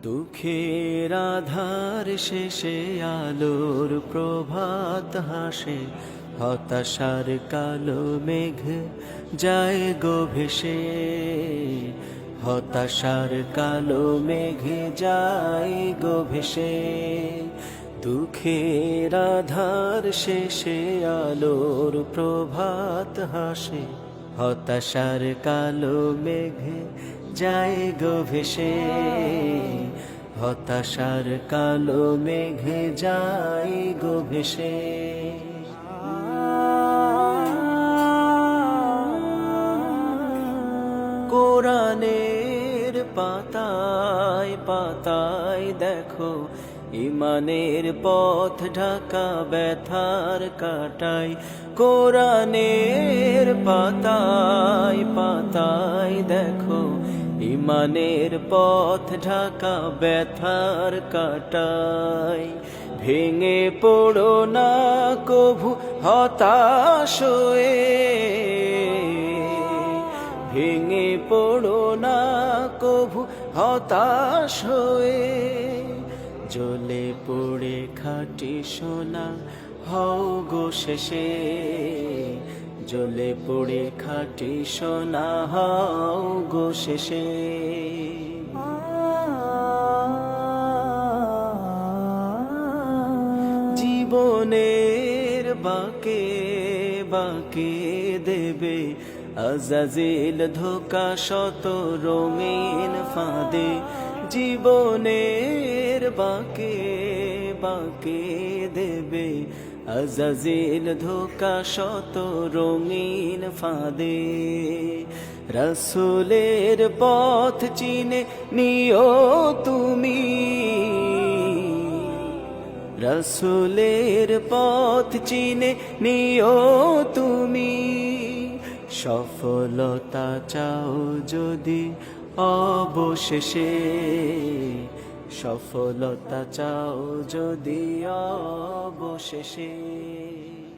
দুঃখের আধার শেষে আলোর প্রভাত হাসে, হতাশার কালো মেঘ যায় গো ভেসে, হতাশার কালো মেঘ যায় গো ভেসে। দুঃখের আধার শেষে আলোর প্রভাত হাসে, হতাশার কালো মেঘ যায় গো ভেসে, হতাশার কালো মেঘ যায় গো ভেসে। কোরআনের পাতায় পাতায় দেখো, ইমানের পথ ঢাকা ব্যথার কাটাই। কোরআনের পাতায় পাতায় দেখো, ইমানের পথ ঢাকা ব্যথার কাটাই। ভেঙে পড়ো না কভু হতাশ হয়ে, ভেঙে পড়ো না কভু হতাশ হয়ে। জ্বলে পড়ে খাঁটি সোনা হও গো শেষে, জ্বলে পড়ে খাঁটি সোনা হও গো শেষে। জীবনের বাঁকে বাঁকে দেবে আজাজিল ধোকা শত রঙিন ফাঁদে। জীবনের বাঁকে বাঁকে দেবে আজাজিল ধোকা শত রঙিন ফাঁদে। রাসূলের পথ চিনে নিও তুমি, রাসূলের পথ চিনে নিও তুমি। সফলতা চাও যদি অবশেষে, সফলতা চাও যদি অবশেষে।